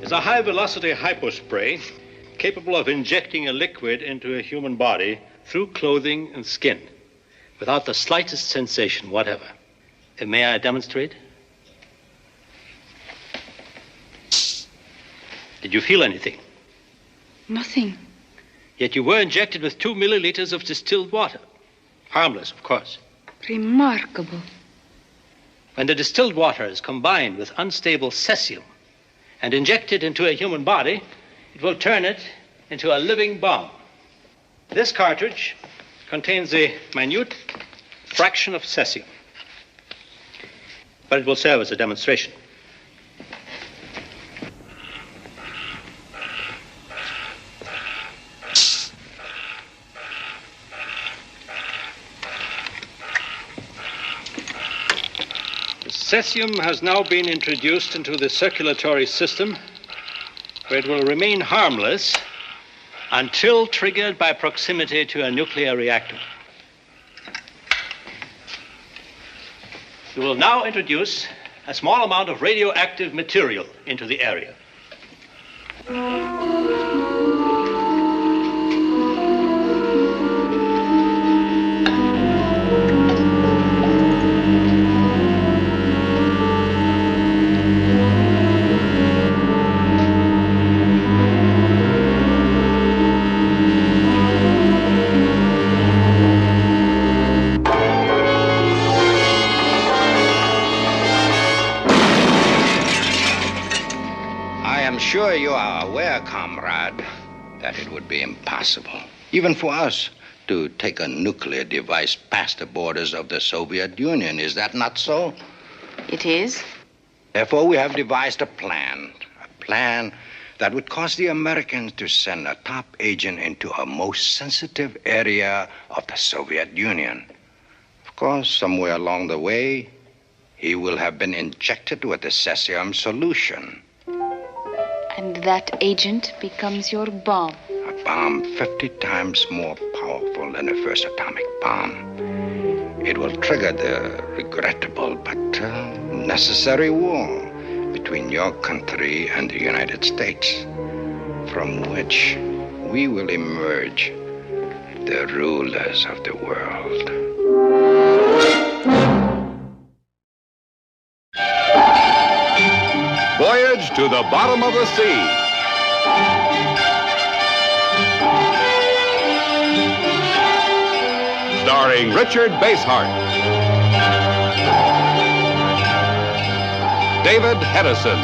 is a high-velocity hypospray capable of injecting a liquid into a human body through clothing and skin without the slightest sensation whatever. May I demonstrate? Did you feel anything? Nothing. Yet you were injected with 2 milliliters of distilled water. Harmless, of course. Remarkable. When the distilled water is combined with unstable cesium and injected into a human body, it will turn it into a living bomb. This cartridge contains a minute fraction of cesium, but it will serve as a demonstration. Cesium has now been introduced into the circulatory system, where it will remain harmless until triggered by proximity to a nuclear reactor. We will now introduce a small amount of radioactive material into the area. Sure you are aware, comrade, that it would be impossible, even for us, to take a nuclear device past the borders of the Soviet Union. Is that not so? It is. Therefore, we have devised a plan that would cause the Americans to send a top agent into a most sensitive area of the Soviet Union. Of course, somewhere along the way, he will have been injected with the cesium solution. And that agent becomes your bomb. A bomb 50 times more powerful than the first atomic bomb. It will trigger the regrettable but necessary war between your country and the United States, from which we will emerge the rulers of the world. Voyage to the bottom of the sea. Starring Richard Basehart, David Hedison,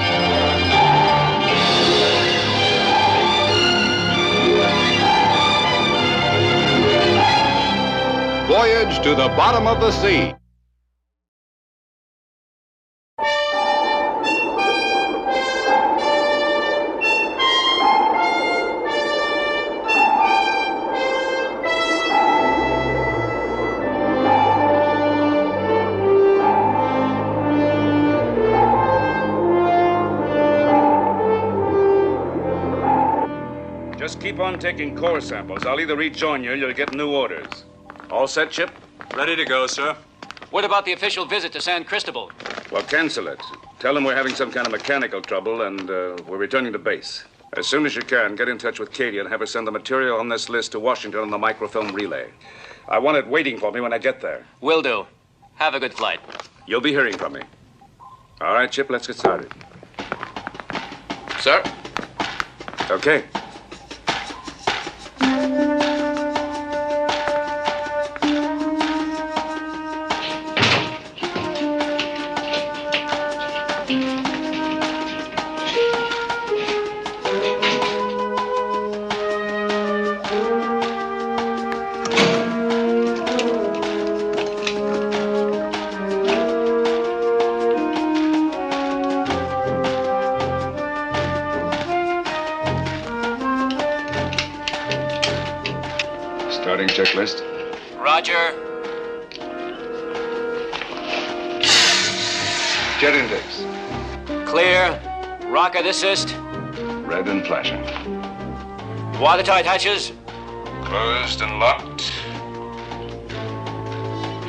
Voyage to the bottom of the sea. Just keep on taking core samples. I'll either rejoin you or you'll get new orders. All set, Chip? Ready to go, sir. What about the official visit to San Cristobal? Well, cancel it. Tell them we're having some kind of mechanical trouble and we're returning to base. As soon as you can, get in touch with Katie and have her send the material on this list to Washington on the microfilm relay. I want it waiting for me when I get there. Will do. Have a good flight. You'll be hearing from me. All right, Chip, let's get started. Sir? Okay. Starting checklist. Roger. Jet index. Clear. Rocket assist. Red and flashing. Watertight hatches. Closed and locked.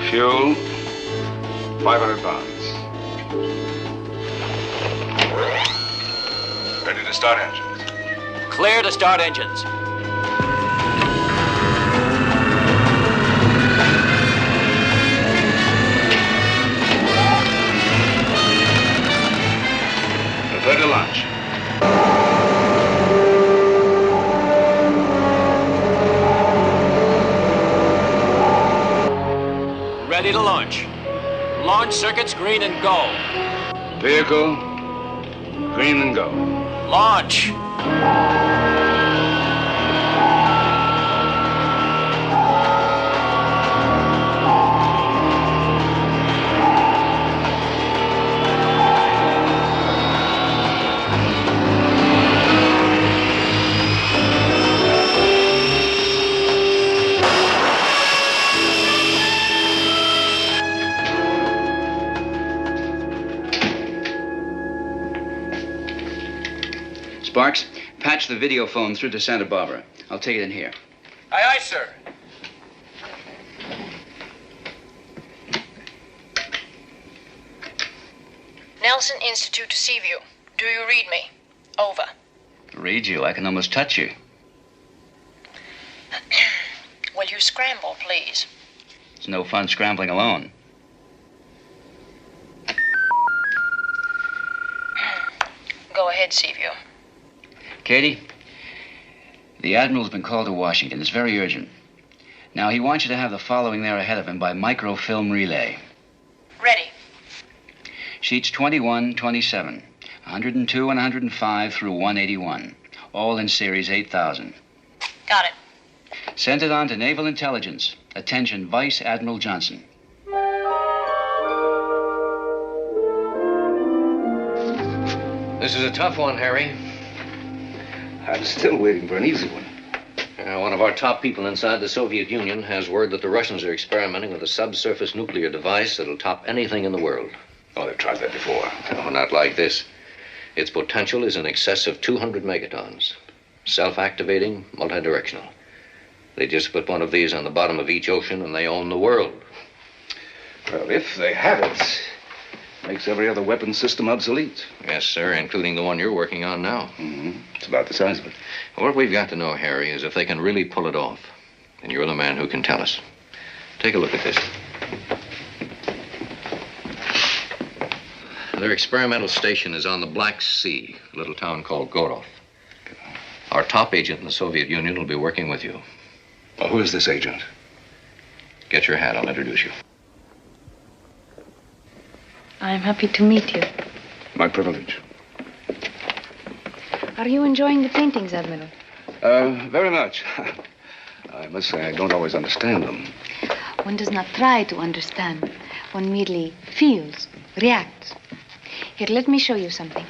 Fuel, 500 pounds. Ready to start engines. Clear to start engines. Prepare to launch. Ready to launch. Launch circuits green and go. Vehicle, green and go. Launch. Sparks, patch the video phone through to Santa Barbara. I'll take it in here. Aye, aye, sir. Nelson Institute to Seaview. Do you read me? Over. Read you. I can almost touch you. Will you scramble, please? It's no fun scrambling alone. Go ahead, Seaview. Katie, the Admiral's been called to Washington. It's very urgent. Now, he wants you to have the following there ahead of him by microfilm relay. Ready. Sheets 21, 27, 102 and 105 through 181, all in series 8000. Got it. Send it on to Naval Intelligence. Attention, Vice Admiral Johnson. This is a tough one, Harry. I'm still waiting for an easy one. One of our top people inside the Soviet Union has word that the Russians are experimenting with a subsurface nuclear device that'll top anything in the world. Oh, they've tried that before. No, not like this. Its potential is in excess of 200 megatons. Self-activating, multi-directional. They just put one of these on the bottom of each ocean and they own the world. Well, if they have it, makes every other weapon system obsolete. Yes, sir, including the one you're working on now. Mm-hmm. It's about the size of it. What we've got to know, Harry, is if they can really pull it off. And you're the man who can tell us. Take a look at this. Their experimental station is on the Black Sea, a little town called Gorov. Our top agent in the Soviet Union will be working with you. Oh, who is this agent? Get your hat, I'll introduce you. I'm happy to meet you. My privilege. Are you enjoying the paintings, Admiral? Very much. I must say I don't always understand them. One does not try to understand. One merely feels, reacts. Here, let me show you something.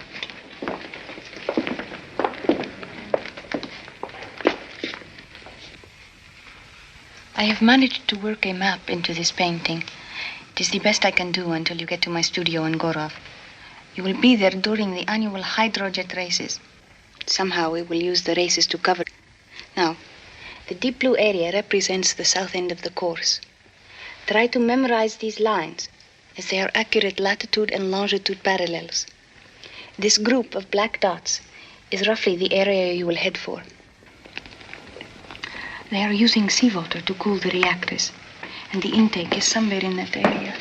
I have managed to work a map into this painting. It is the best I can do until you get to my studio in Gorov. You will be there during the annual hydrojet races. Somehow we will use the races to cover. Now, the deep blue area represents the south end of the course. Try to memorize these lines, as they are accurate latitude and longitude parallels. This group of black dots is roughly the area you will head for. They are using seawater to cool the reactors, and the intake is somewhere in that area.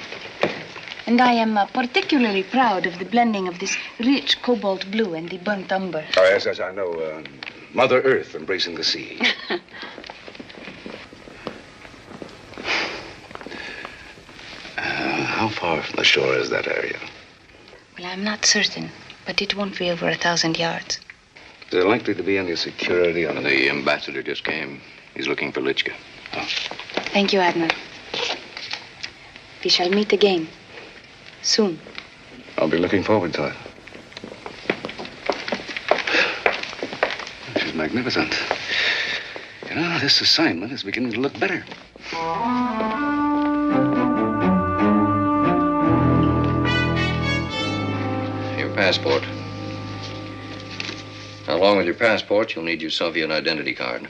And I am particularly proud of the blending of this rich cobalt blue and the burnt umber. Oh, yes, I know. Mother Earth embracing the sea. How far from the shore is that area? Well, I'm not certain, but it won't be over 1,000 yards. Is there likely to be any security on The ambassador just came. He's looking for Lichka. Oh. Thank you, Admiral. We shall meet again. Soon. I'll be looking forward to it. She's magnificent. You know, this assignment is beginning to look better. Your passport. Along with your passport, you'll need your Soviet identity card.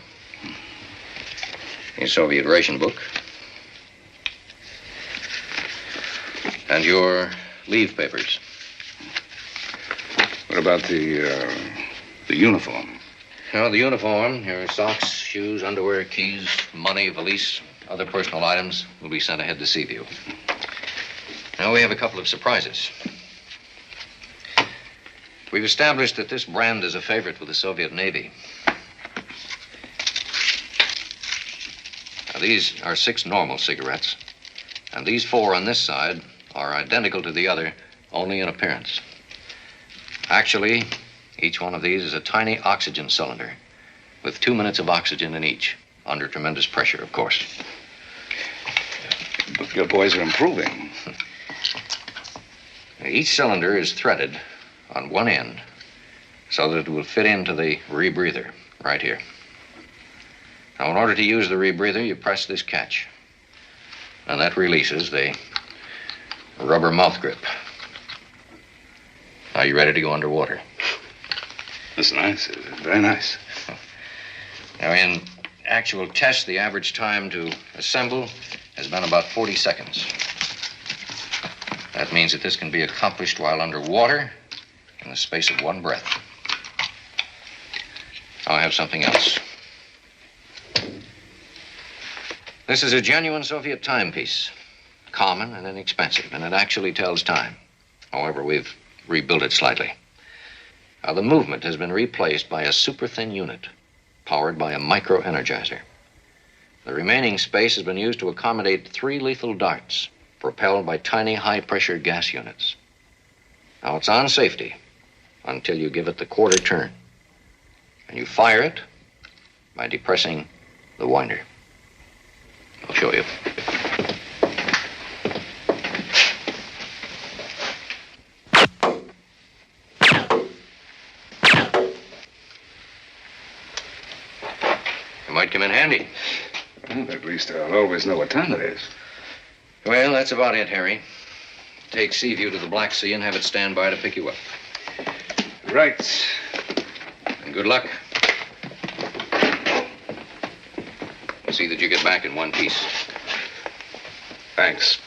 Your Soviet ration book. And your leave papers. What about the The uniform. Now, the uniform, your socks, shoes, underwear, keys, money, valise, other personal items will be sent ahead to Seaview. Now, we have a couple of surprises. We've established that this brand is a favorite with the Soviet Navy. Now, these are 6 normal cigarettes, and these 4 on this side are identical to the other, only in appearance. Actually, each one of these is a tiny oxygen cylinder with 2 minutes of oxygen in each, under tremendous pressure, of course. But your boys are improving. Each cylinder is threaded on one end so that it will fit into the rebreather right here. Now, in order to use the rebreather, you press this catch, and that releases the rubber mouth grip. Are you ready to go underwater? That's nice. Very nice. Now, in actual tests, the average time to assemble has been about 40 seconds. That means that this can be accomplished while underwater in the space of 1 breath. Now, I have something else. This is a genuine Soviet timepiece, common and inexpensive, and it actually tells time. However, we've rebuilt it slightly. Now, the movement has been replaced by a super-thin unit powered by a micro-energizer. The remaining space has been used to accommodate 3 lethal darts propelled by tiny high-pressure gas units. Now, it's on safety until you give it the quarter turn, and you fire it by depressing the winder. I'll show you. Might come in handy. Well, at least I'll always know what time it is. Well, that's about it, Harry. Take Seaview to the Black Sea and have it stand by to pick you up. Right. And good luck. See that you get back in one piece. Thanks.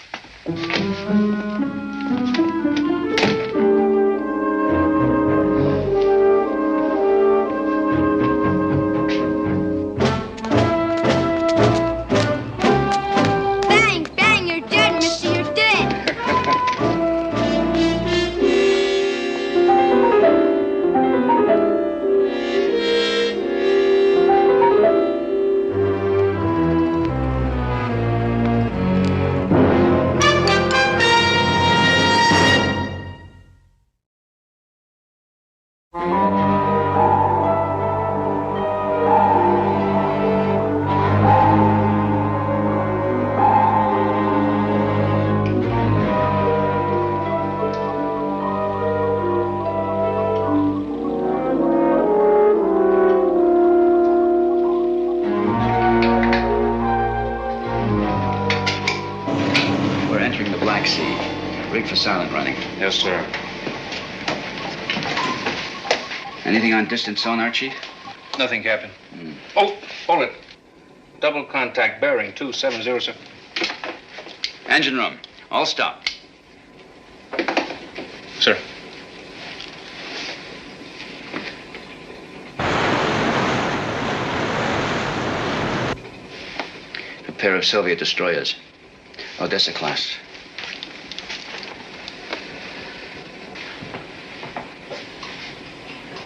Bang, bang, you're dead, mister, you're dead. We're entering the Black Sea. Rig for silent running. Yes, sir. Anything on distant sonar, Chief? Nothing, Captain. Oh, hold it. Double contact bearing 2707. Engine room. All stop. Sir. A pair of Soviet destroyers. Odessa class.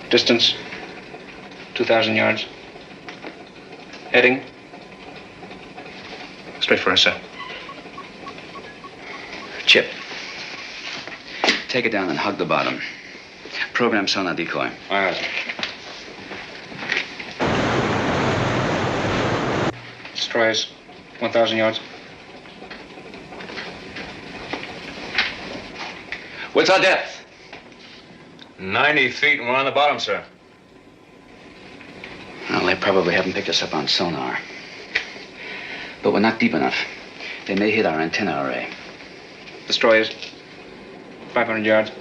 Distance 2,000 yards. Heading straight for us, sir. Chip. Take it down and hug the bottom. Program sonar decoy. Aye, sir. Destroyers 1,000 yards. What's our depth? 90 feet and we're on the bottom, sir. Well, they probably haven't picked us up on sonar. But we're not deep enough. They may hit our antenna array. Destroyers 500 yards.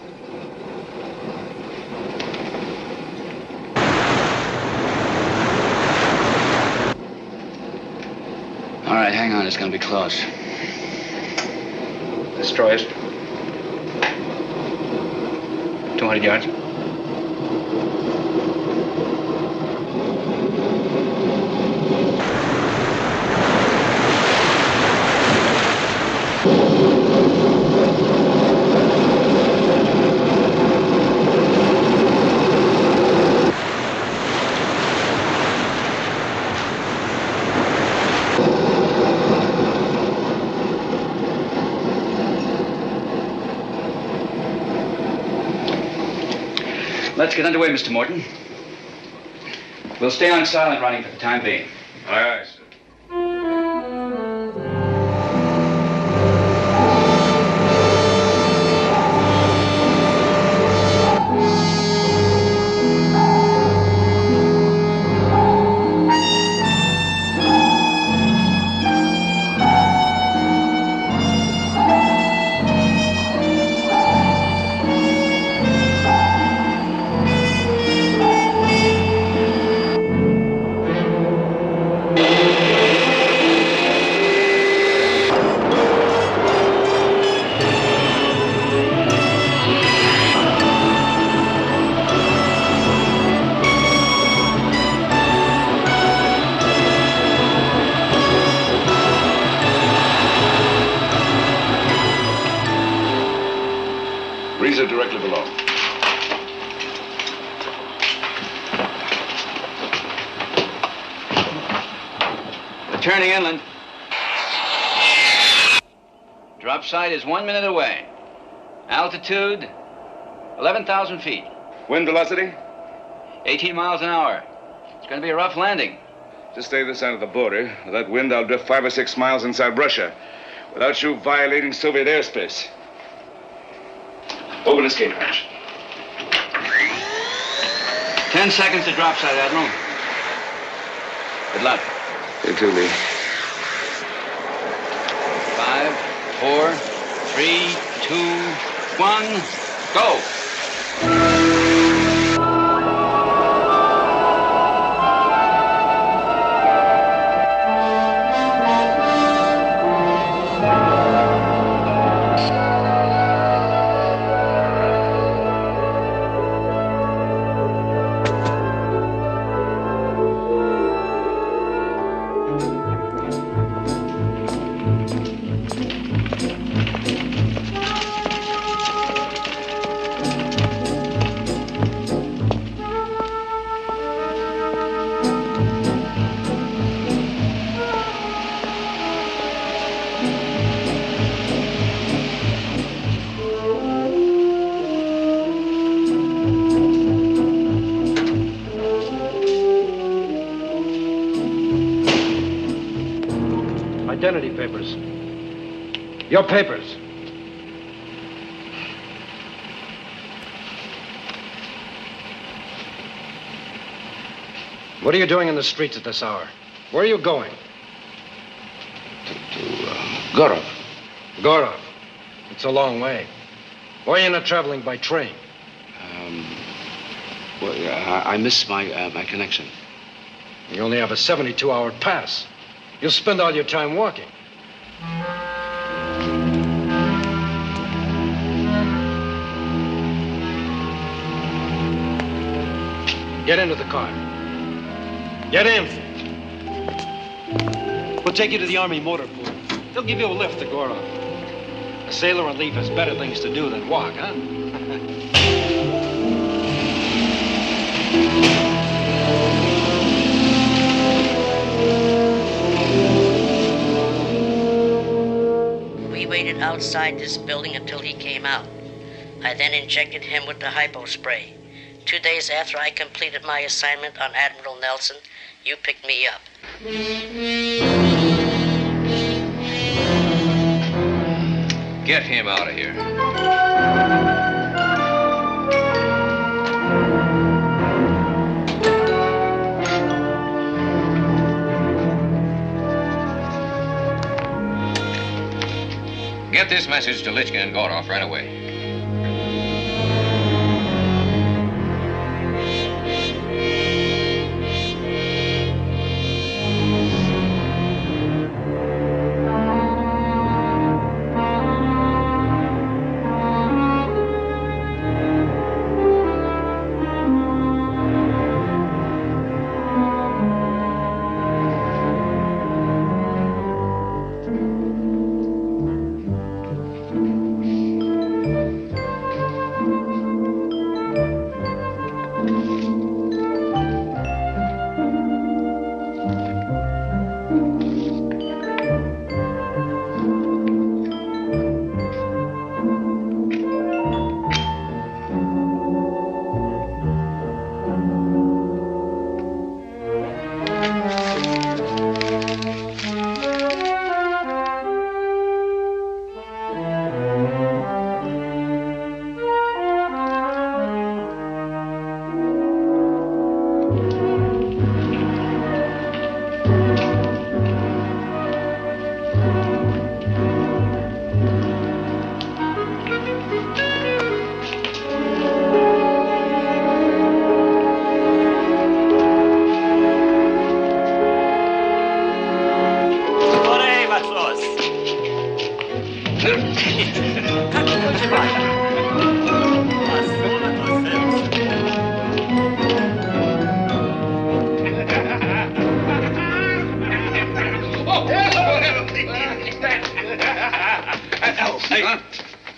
All right, hang on. It's going to be close. Destroyers 200 yards. Let's get underway, Mr. Morton. We'll stay on silent running for the time being. Aye, aye, sir. Breezer directly below. We're turning inland. Drop site is 1 minute away. Altitude, 11,000 feet. Wind velocity? 18 miles an hour. It's going to be a rough landing. Just stay this side of the border. With that wind, I'll drift 5 or 6 miles inside Russia without you violating Soviet airspace. Open escape hatch. 10 seconds to drop site, Admiral. Good luck. You too, Lee. 5, 4, 3, 2, 1, go. Identity papers. Your papers. What are you doing in the streets at this hour? Where are you going? To Gorov. Gorov. It's a long way. Why are you not traveling by train? I missed my connection. You only have a 72-hour pass. You'll spend all your time walking. Get into the car. Get in. We'll take you to the Army motor pool. They'll give you a lift to Gorov. A sailor on leave has better things to do than walk, huh? We waited outside this building until he came out. I then injected him with the hypo spray. 2 days after I completed my assignment on Admiral Nelson, you picked me up. Get him out of here. Get this message to Lichkin and Gorov right away.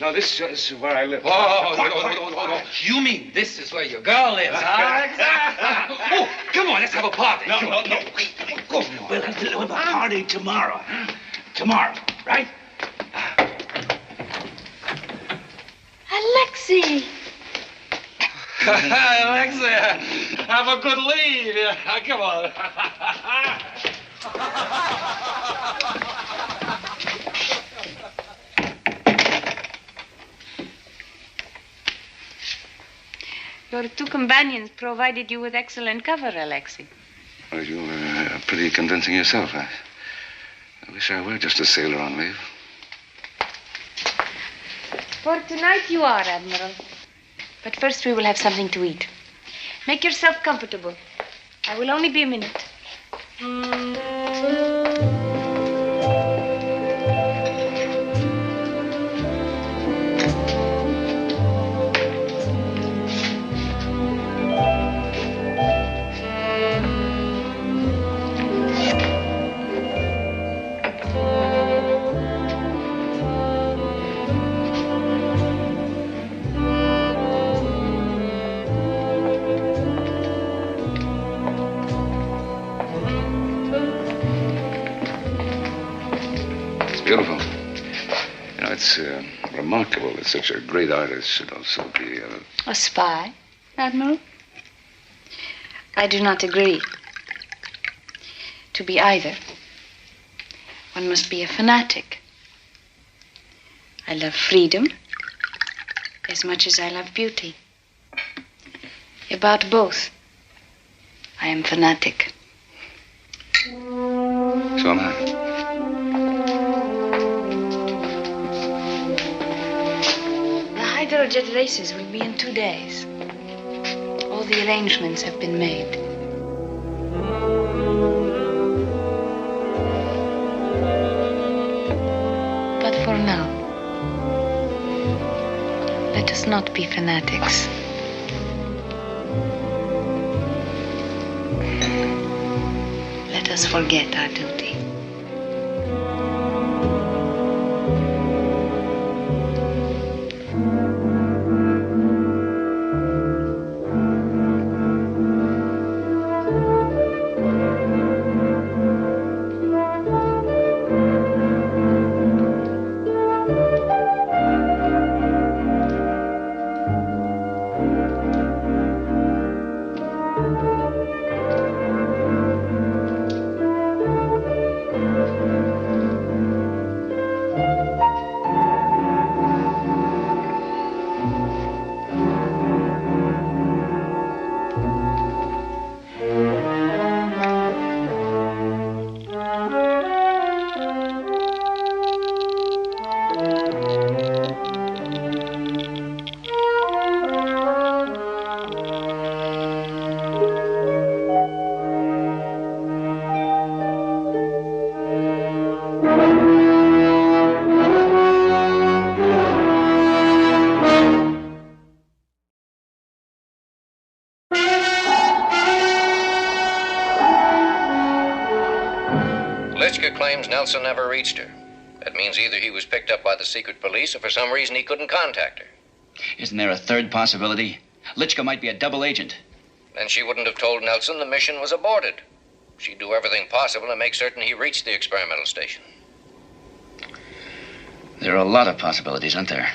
No, this is where I live. Oh, you mean this is where your girl lives, huh? Oh, come on, let's have a party. No. We'll have a party tomorrow. Tomorrow, right? Alexei! Alexia, have a good lead. Come on. Your two companions provided you with excellent cover, Alexei. Well, you were pretty convincing yourself. I wish I were just a sailor on leave. For tonight you are, Admiral. But first we will have something to eat. Make yourself comfortable. I will only be a minute. Beautiful. You know, it's remarkable that such a great artist should also be A spy, Admiral? I do not agree. To be either, one must be a fanatic. I love freedom as much as I love beauty. About both, I am fanatic. So am I. The hydrojet races will be in 2 days. All the arrangements have been made. But for now, let us not be fanatics. Let us forget our duty. Claims Nelson never reached her. That means either he was picked up by the secret police or for some reason he couldn't contact her. Isn't there a third possibility? Lichka might be a double agent. Then she wouldn't have told Nelson the mission was aborted. She'd do everything possible to make certain he reached the experimental station. There are a lot of possibilities, aren't there?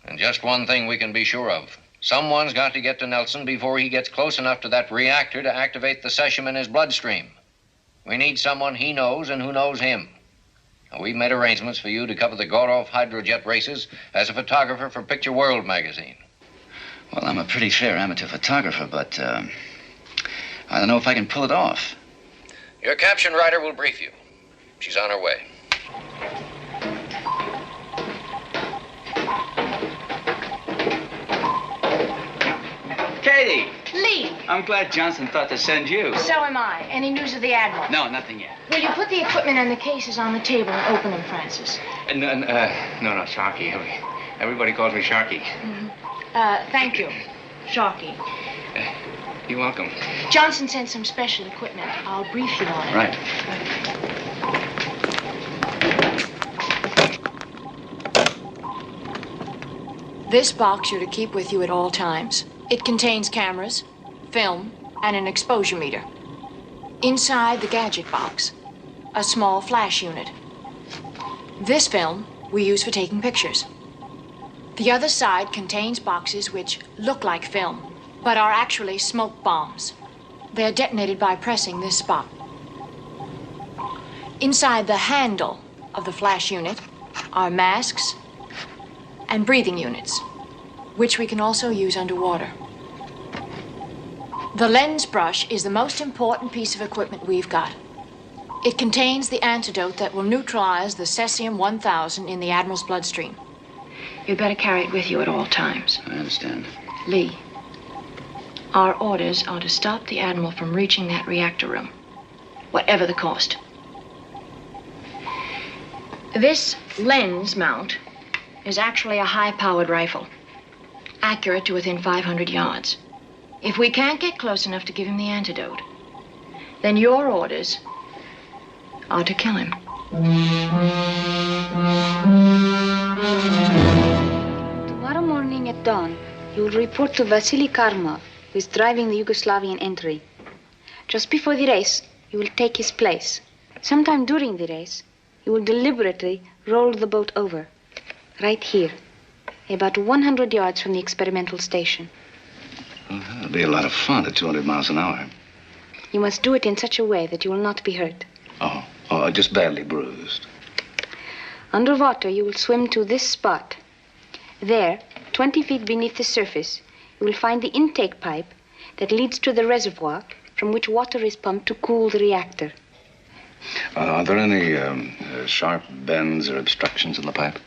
And just one thing we can be sure of. Someone's got to get to Nelson before he gets close enough to that reactor to activate the cesium in his bloodstream. We need someone he knows and who knows him. Now, we've made arrangements for you to cover the Gorov hydrojet races as a photographer for Picture World magazine. Well, I'm a pretty fair amateur photographer, but I don't know if I can pull it off. Your caption writer will brief you. She's on her way. Katie! Lee! I'm glad Johnson thought to send you. So am I. Any news of the Admiral? No, nothing yet. Will you put the equipment and the cases on the table and open them, Francis? No, Sharky. Everybody calls me Sharky. Thank you, Sharky. You're welcome. Johnson sent some special equipment. I'll brief you on it. Right. This box you're to keep with you at all times. It contains cameras, film, and an exposure meter. Inside the gadget box, a small flash unit. This film we use for taking pictures. The other side contains boxes which look like film, but are actually smoke bombs. They're detonated by pressing this spot. Inside the handle of the flash unit are masks and breathing units, which we can also use underwater. The lens brush is the most important piece of equipment we've got. It contains the antidote that will neutralize the cesium-1000 in the Admiral's bloodstream. You'd better carry it with you at all times. I understand. Lee, our orders are to stop the Admiral from reaching that reactor room, whatever the cost. This lens mount is actually a high-powered rifle, accurate to within 500 yards. If we can't get close enough to give him the antidote, then your orders are to kill him. Tomorrow morning at dawn, you will report to Vasily Karmov, who is driving the Yugoslavian entry. Just before the race, you will take his place. Sometime during the race, you will deliberately roll the boat over. Right here, about 100 yards from the experimental station. Well, that'll be a lot of fun at 200 miles an hour. You must do it in such a way that you will not be hurt. Oh, just badly bruised. Underwater, you will swim to this spot. There, 20 feet beneath the surface, you will find the intake pipe that leads to the reservoir from which water is pumped to cool the reactor. Are there any sharp bends or obstructions in the pipe?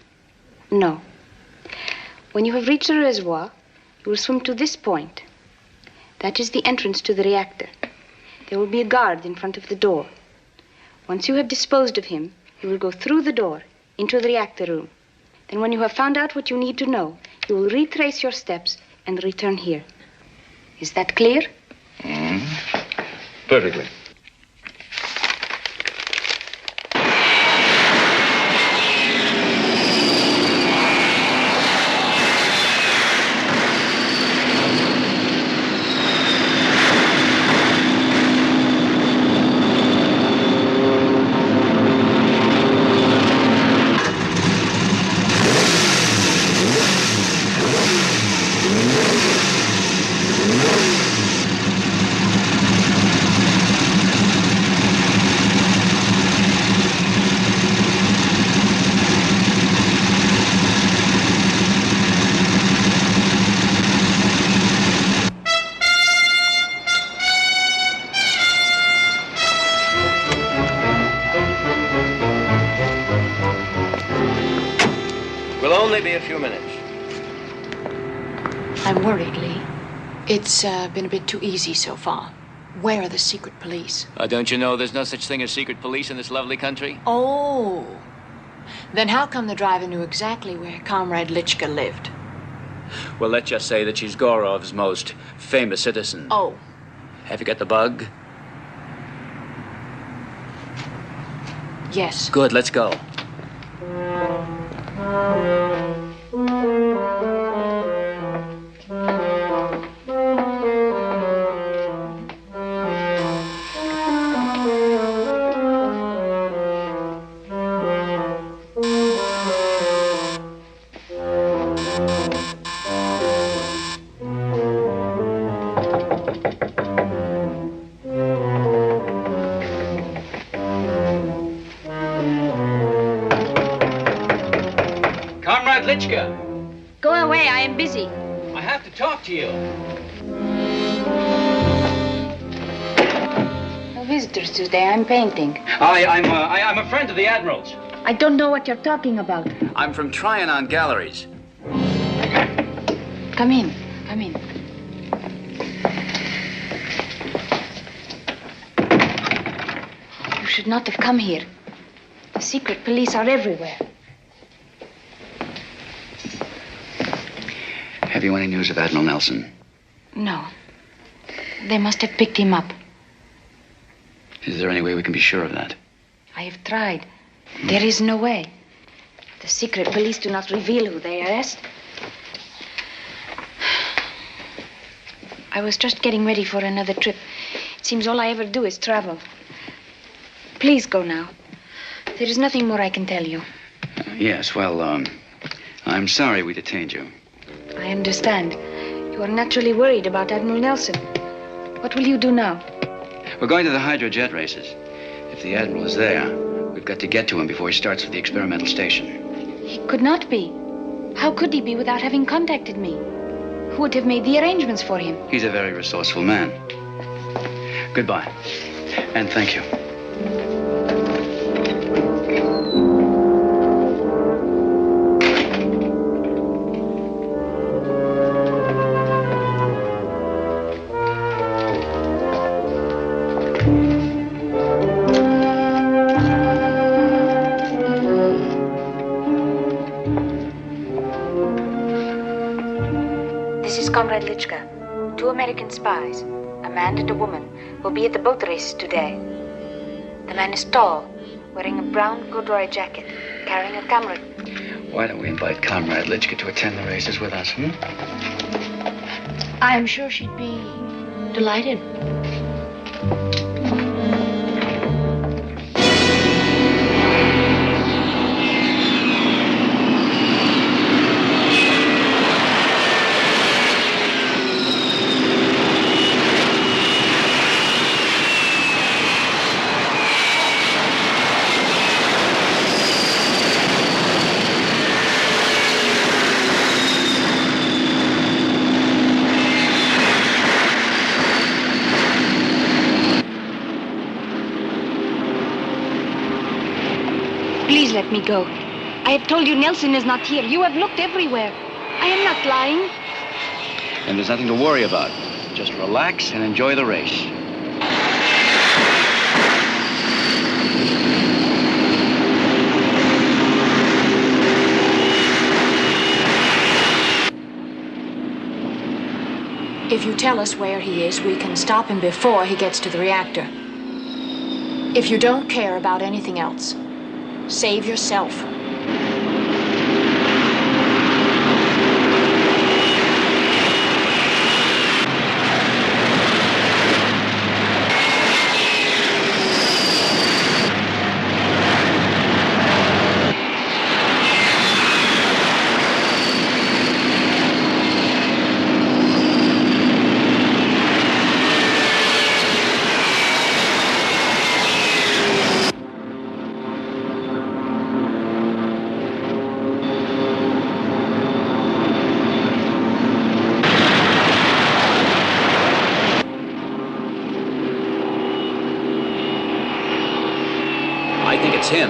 No. When you have reached the reservoir, you will swim to this point. That is the entrance to the reactor. There will be a guard in front of the door. Once you have disposed of him, you will go through the door into the reactor room. Then when you have found out what you need to know, you will retrace your steps and return here. Is that clear? Perfectly. Be a few minutes. I'm worried, Lee. It's been a bit too easy so far. Where are the secret police? Don't you know there's no such thing as secret police in this lovely country? Oh. Then how come the driver knew exactly where Comrade Lichka lived? Well, let's just say that she's Gorov's most famous citizen. Oh. Have you got the bug? Yes. Good, let's go. Go away, I am busy. I have to talk to you. No visitors today, I'm painting. I'm a friend of the Admiral's. I don't know what you're talking about. I'm from Trianon Galleries. Come in, come in. should not have come here. The secret police are everywhere. Have you any news of Admiral Nelson? No. They must have picked him up. Is there any way we can be sure of that? I have tried. There is no way. The secret police do not reveal who they arrest. I was just getting ready for another trip. It seems all I ever do is travel. Please go now. There is nothing more I can tell you. Yes, well, I'm sorry we detained you. I understand. You are naturally worried about Admiral Nelson. What will you do now? We're going to the hydrojet races. If the Admiral is there, we've got to get to him before he starts with the experimental station. He could not be. How could he be without having contacted me? Who would have made the arrangements for him? He's a very resourceful man. Goodbye. And thank you. Comrade Lichka, 2 American spies, a man and a woman, will be at the boat races today. The man is tall, wearing a brown corduroy jacket, carrying a camera. Why don't we invite Comrade Lichka to attend the races with us, I'm sure she'd be delighted. Please let me go. I have told you Nelson is not here. You have looked everywhere. I am not lying. And there's nothing to worry about. Just relax and enjoy the race. If you tell us where he is, we can stop him before he gets to the reactor. If you don't care about anything else, save yourself. It's him.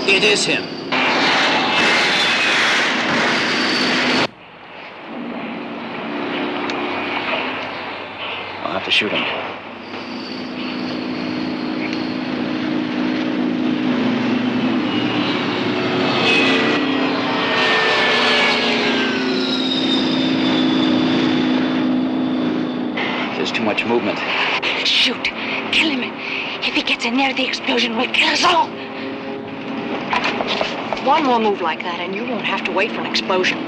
It is him. I'll have to shoot him. There's too much movement. Shoot. Kill him. If he gets in near the explosion, we'll kill us all. One more move like that, and you won't have to wait for an explosion.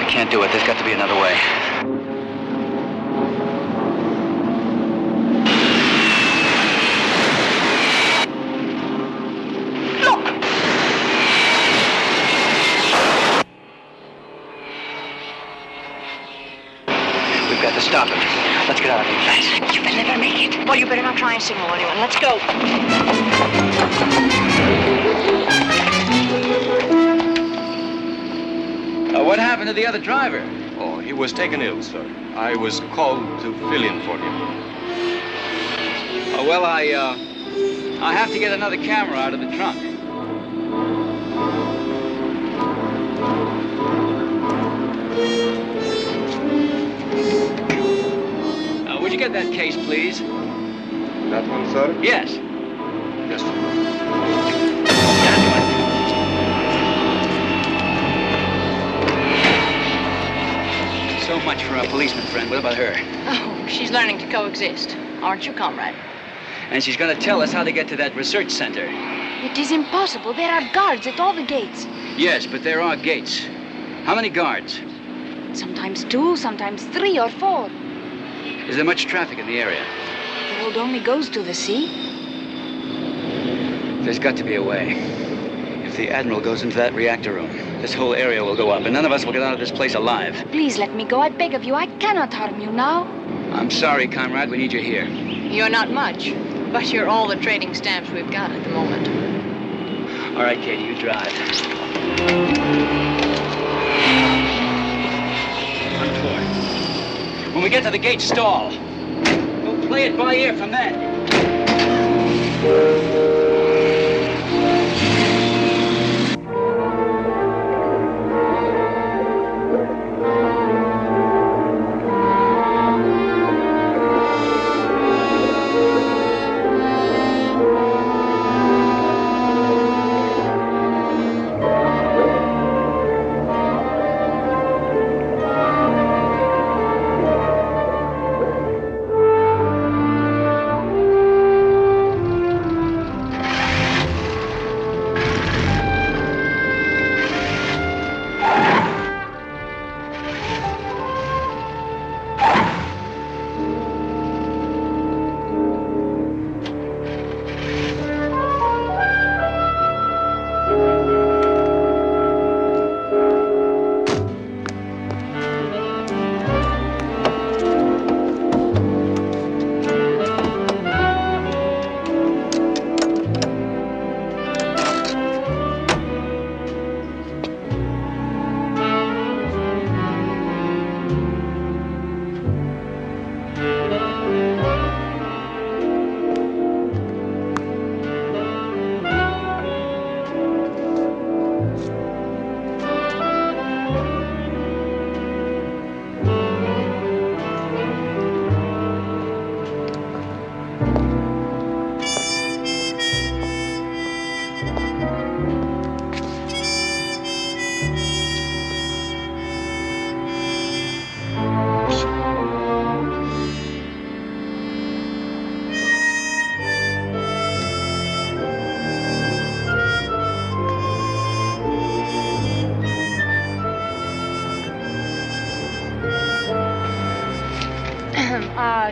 Can't do it. There's got to be another way. Look! We've got to stop him. Let's get out of here. You better not try and signal anyone. Let's go. What happened to the other driver? Oh, he was taken ill, sir. I was called to fill in for him. Well, I have to get another camera out of the trunk. Would you get that case, please? That one, sir? Yes. Yes, sir. So much for our policeman friend. What about her? Oh, she's learning to coexist. Aren't you, comrade? And she's going to tell us how to get to that research center. It is impossible. There are guards at all the gates. Yes, but there are gates. How many guards? Sometimes 2, sometimes 3 or 4. Is there much traffic in the area? The road only goes to the sea. There's got to be a way. If the Admiral goes into that reactor room, this whole area will go up, and none of us will get out of this place alive. Please let me go. I beg of you. I cannot harm you now. I'm sorry, comrade. We need you here. You're not much, but you're all the trading stamps we've got at the moment. All right, Katie, you drive. Run forward. When we get to the gate, stall. We'll play it by ear from then.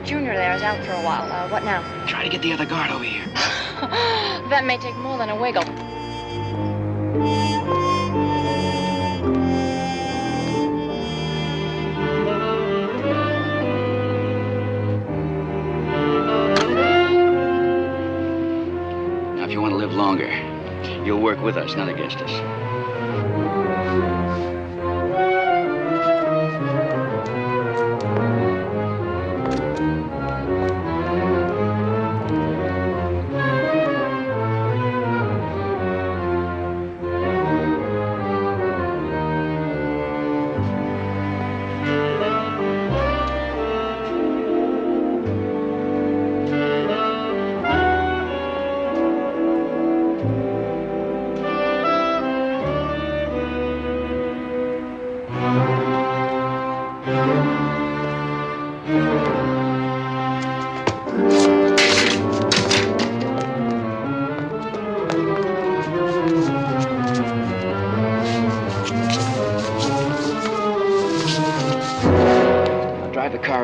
Junior there is out for a while. What now? Try to get the other guard over here. That may take more than a wiggle. Now, if you want to live longer, you'll work with us, not against us.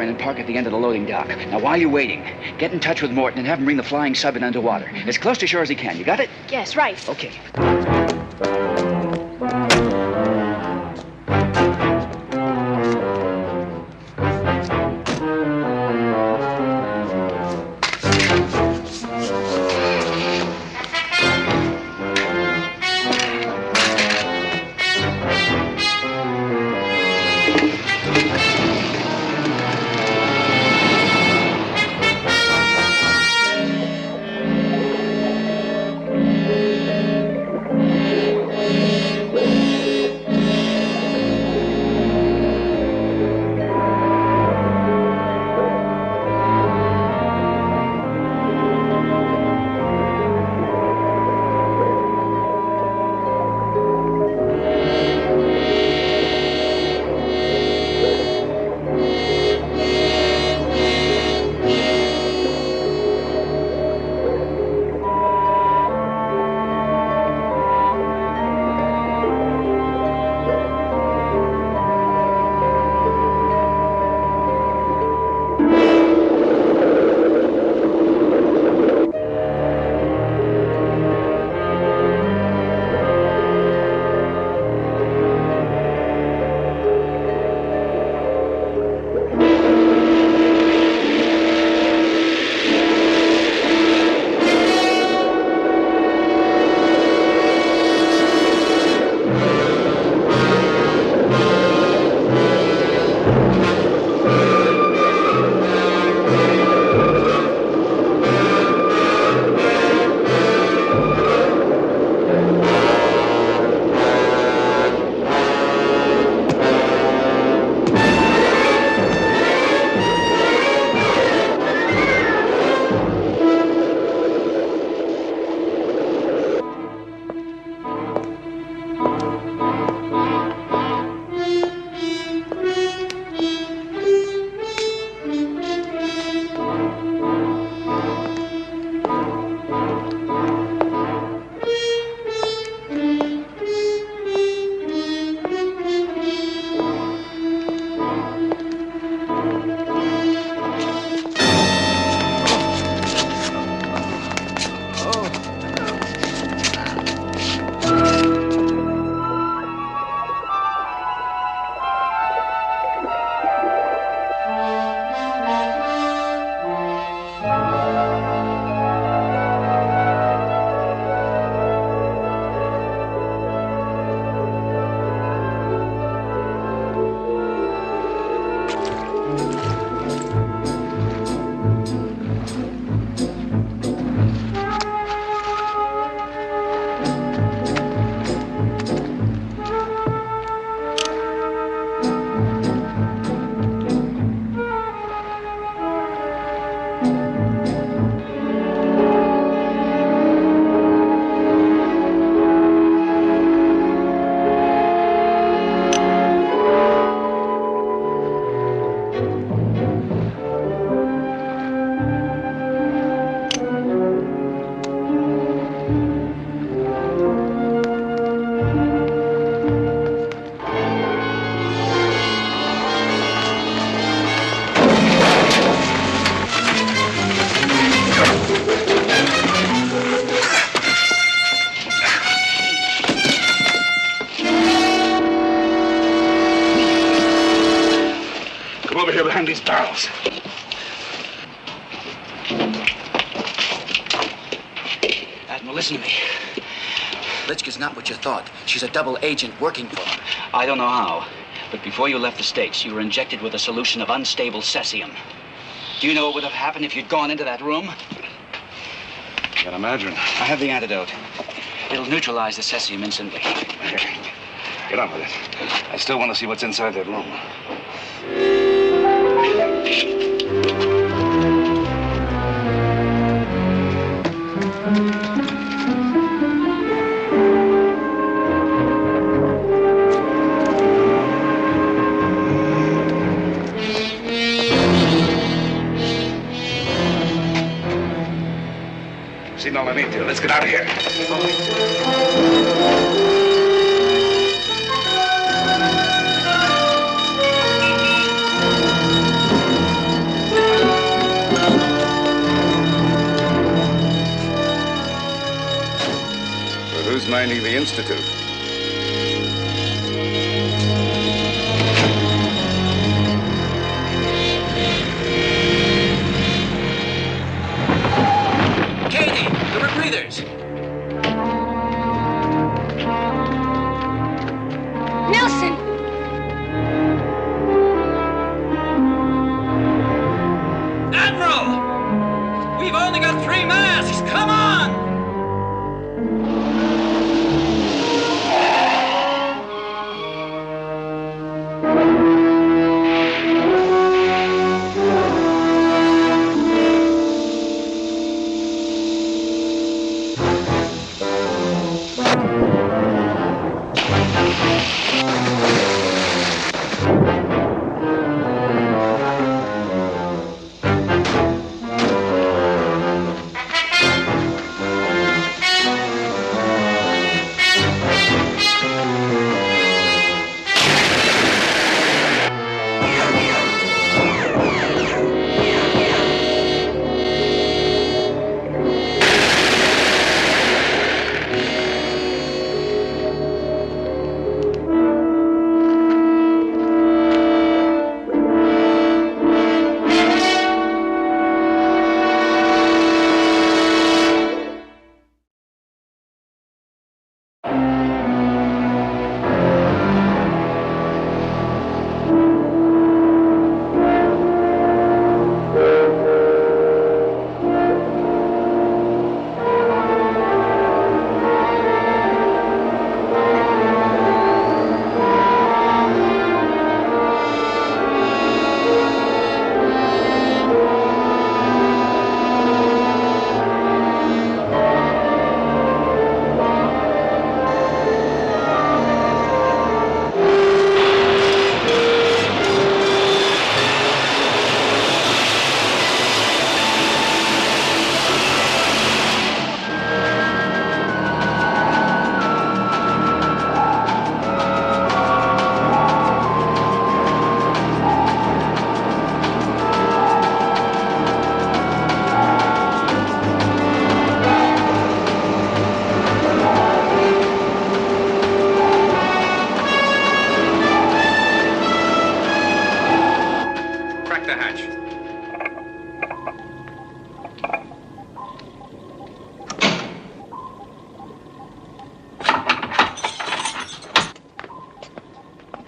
And park at the end of the loading dock. Now, while you're waiting, get in touch with Morton and have him bring the flying sub in underwater. As close to shore as he can. You got it? Yes, right. Okay. Admiral, listen to me. Litchka's not what you thought. She's a double agent working for him. I don't know how, but before you left the States, you were injected with a solution of unstable cesium. Do you know what would have happened if you'd gone into that room? I can imagine. I have the antidote. It'll neutralize the cesium instantly. Get on with it. I still want to see what's inside that room. Seen all I need to. Let's get out of here. Well, who's minding the Institute? Katie, the rebreathers. Nelson! Admiral! We've only got 3 masks. Come on!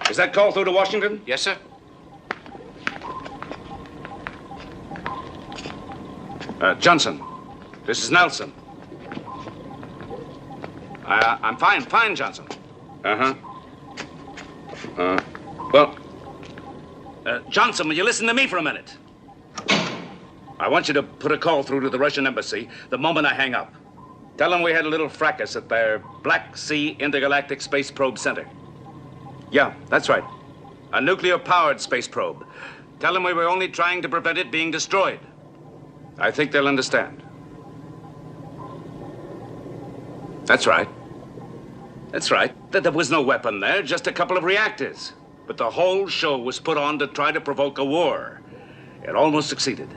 Is that call through to Washington? Yes, sir. Johnson, this is Nelson. I'm fine, Johnson. Well, Johnson, will you listen to me for a minute? I want you to put a call through to the Russian embassy the moment I hang up. Tell them we had a little fracas at their Black Sea Intergalactic Space Probe Center. Yeah, that's right. A nuclear-powered space probe. Tell them we were only trying to prevent it being destroyed. I think they'll understand. That's right. That's right. There was no weapon there, just a couple of reactors. But the whole show was put on to try to provoke a war. It almost succeeded.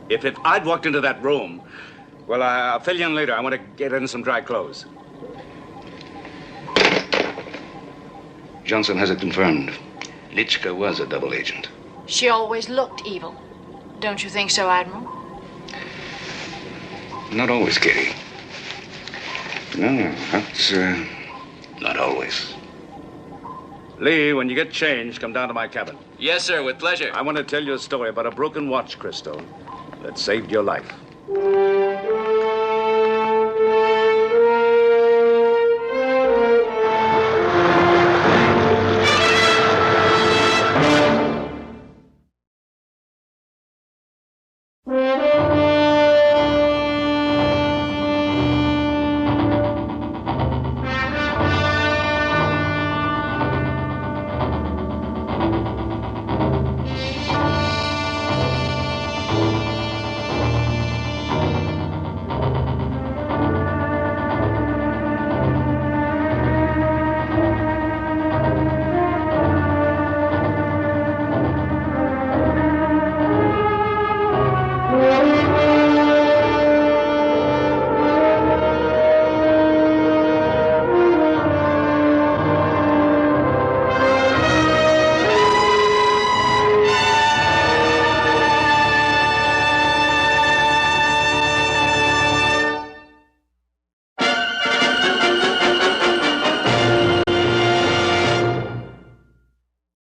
If I'd walked into that room, well, I'll fill you in later. I want to get in some dry clothes. Johnson has it confirmed. Litchka was a double agent. She always looked evil. Don't you think so, Admiral? Not always, Katie. No, that's not always. Lee, when you get changed, come down to my cabin. Yes, sir, with pleasure. I want to tell you a story about a broken watch crystal that saved your life.